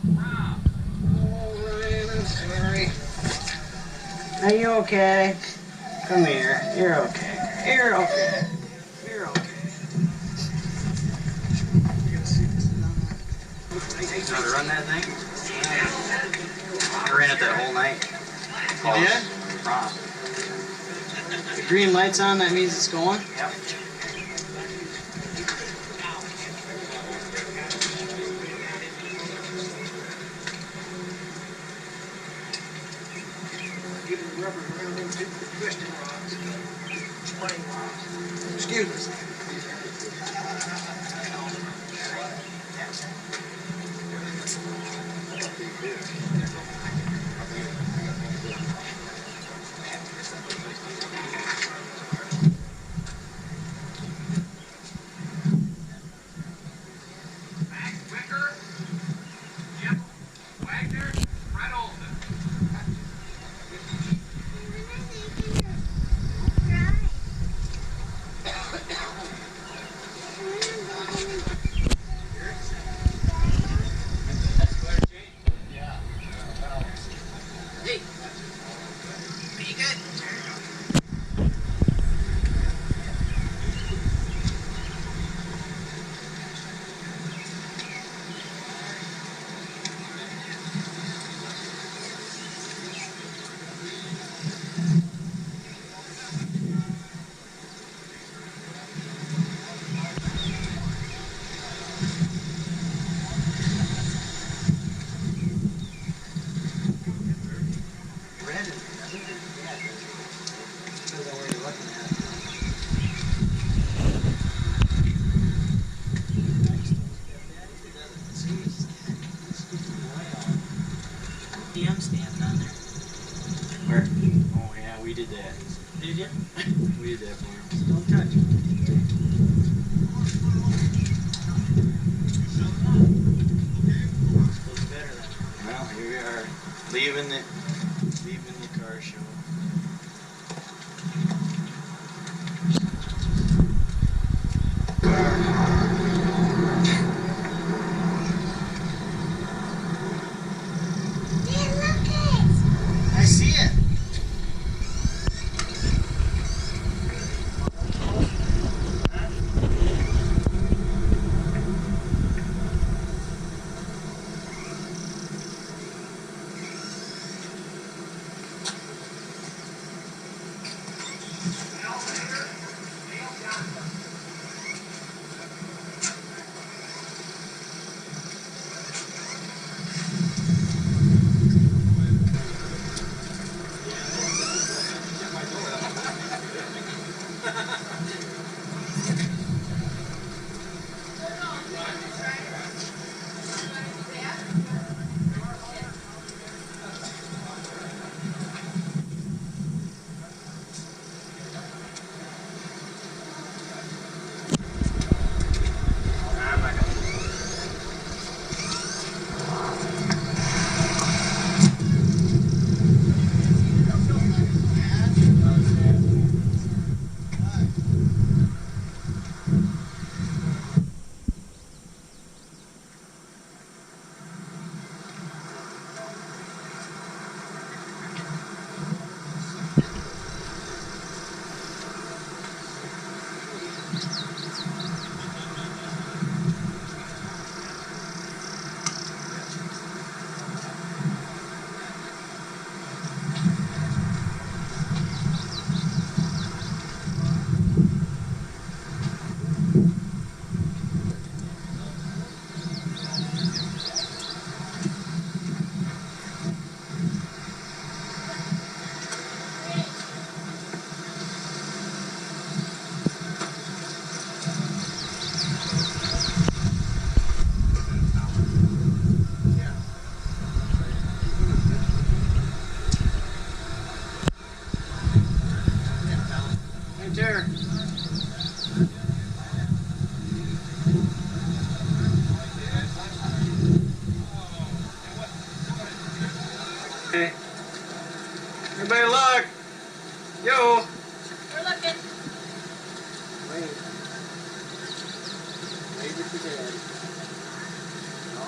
Ryan, I'm sorry. Are you okay? Come here. You're okay. You're okay. You're okay. You know how to run that thing? I ran it that whole night. You did? The green light's on, that means it's going? Yep. Excuse me. DM stand on there. Where? Oh yeah, we did that. Did you? We did that for him. Don't touch it. Looks better than. Well, here we are, leaving the car show. I see it. There. Okay. Everybody look. Yo. We're looking. Wait. Wait for Dad. No?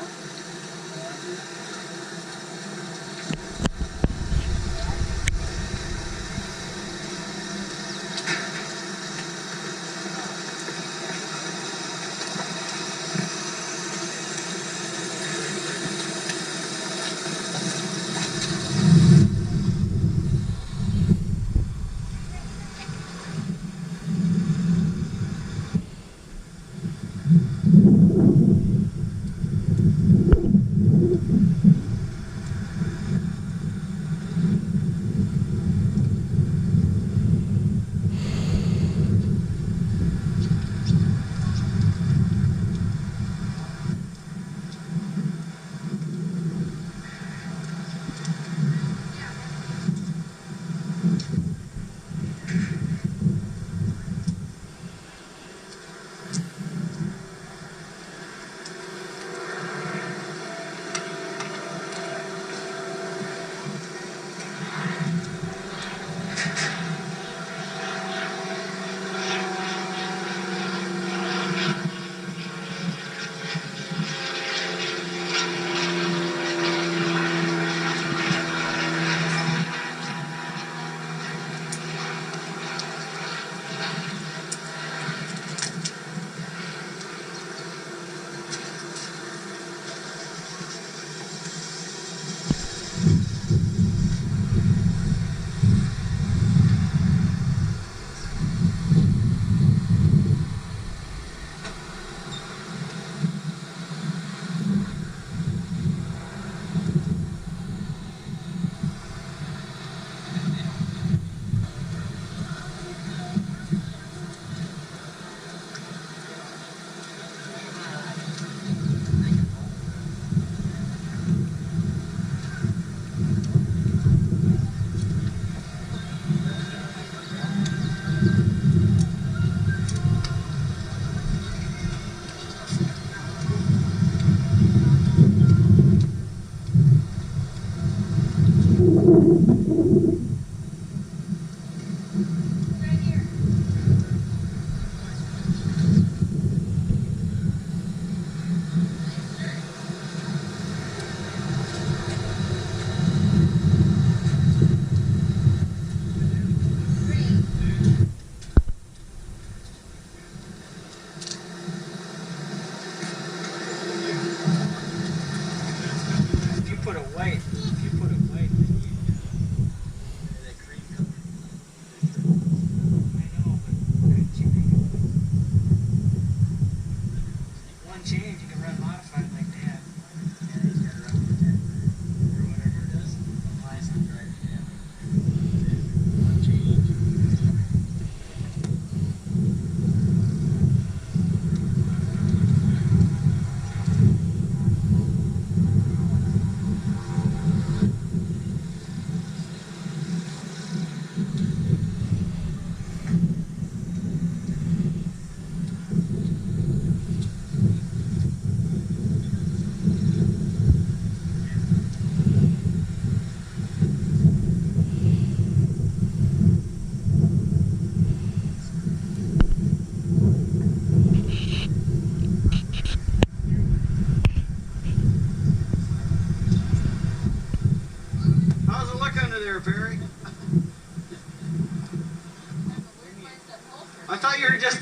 I thought you were just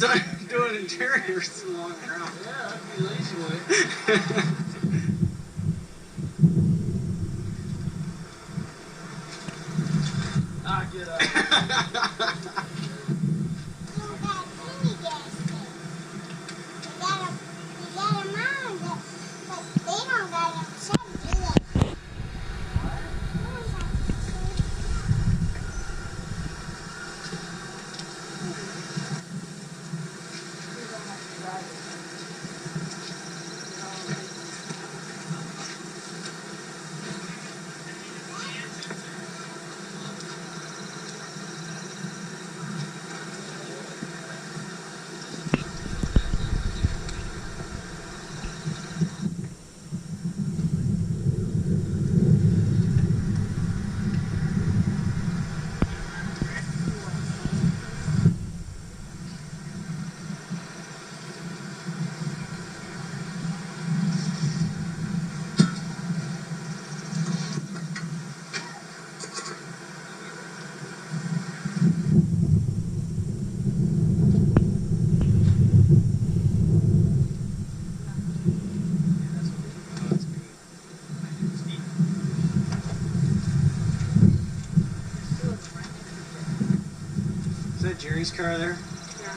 doing interiors along around. Yeah, that'd be lazy way. Ah, get up. Is that Jerry's car there? Yeah.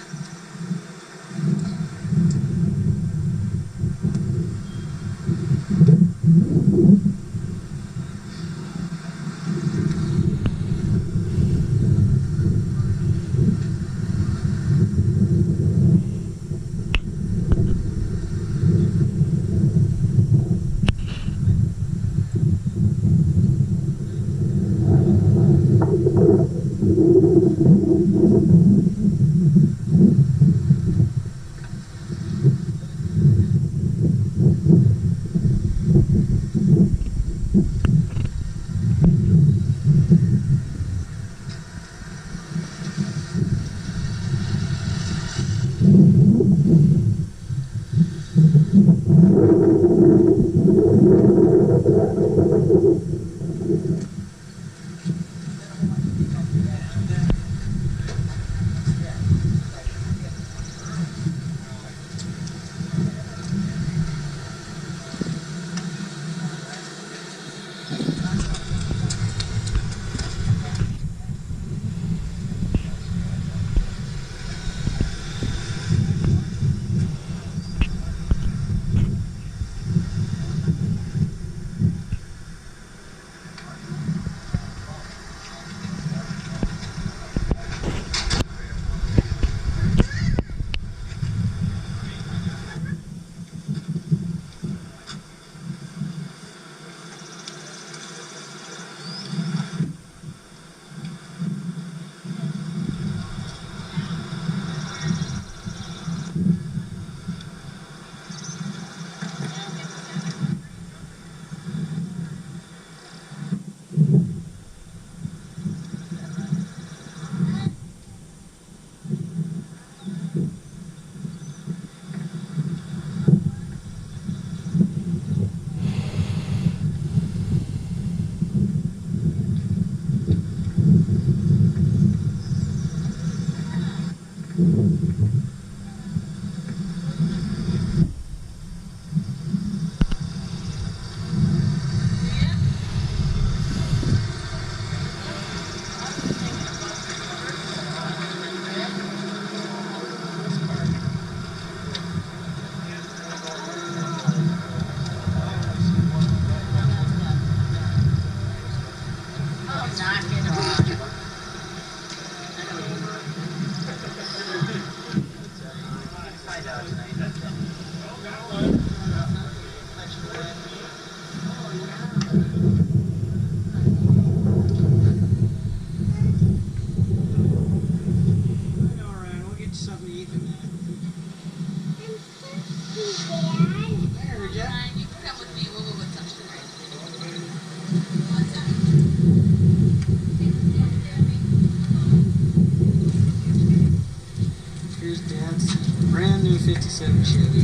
Here's Dad's brand new 57 Chevy.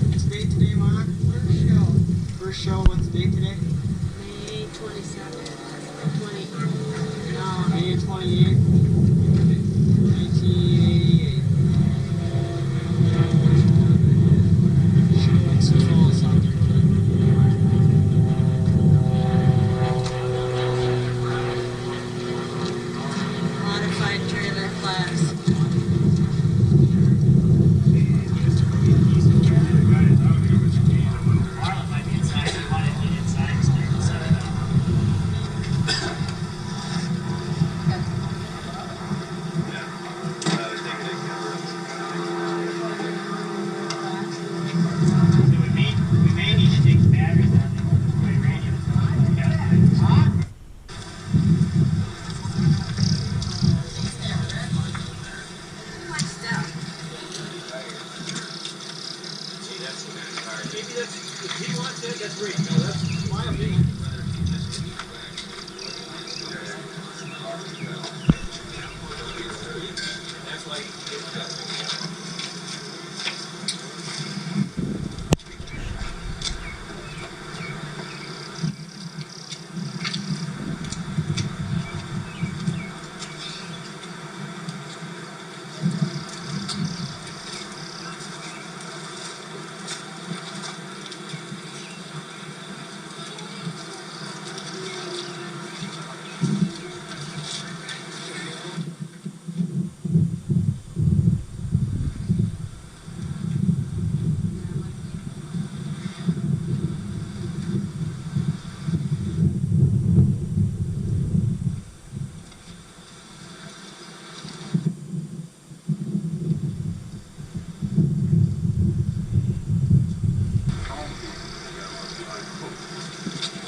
What's the date today, Mom? First show, what's the date today? May 27th. No, May 28th, 1988. Should have been some falls out there. Modified trailer class. We may need to take the batteries out before we radio. Maybe that's, if he wants it, that's great. No, that's my opinion. That's why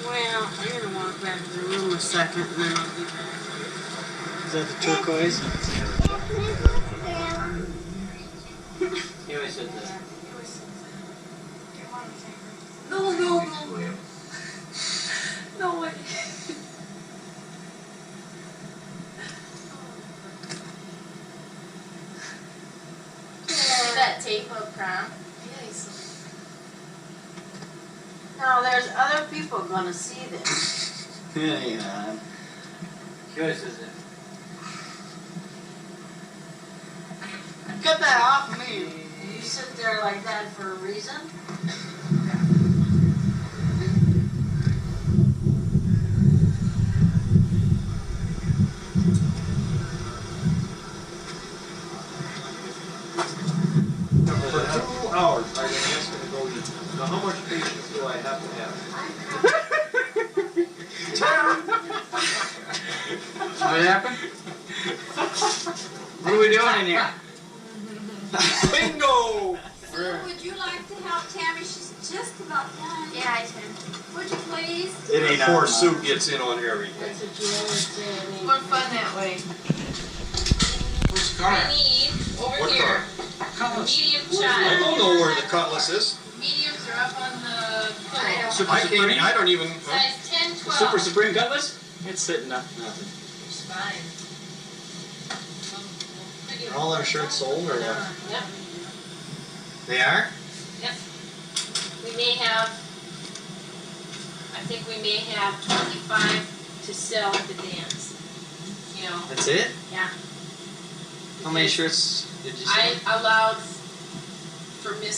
Well, I'm gonna walk back to the room a second and then I'll be back. Is that the turquoise? he always said that. No, No, there's other people gonna see this. Hang on. Joyce is it. Get that off me. You sit there like that for a reason? For 2 hours, I've been asking to go eat. Now, how much patience do I have to have? What happened? What are we doing in here? Bingo! So would you like to help Tammy? She's just about done. Yeah, I can. Would you please? It ain't Poor on. Sue gets in on everything. That's what you always say. More fun that way. Where's the I car? need over What here. Car? Medium I chai. don't know where the cutlass is. Mediums are up on the pillow. Super I can't, Supreme? I don't even. Size 10, 12. Super Supreme Cutlass? It's sitting up. Nothing. It's fine. Are all our shirts sold or what? Yep. They are? Yep. We may have, I think we may have 25 to sell at the dance. You know, That's it? yeah. How many shirts did you I say? allowed for Miss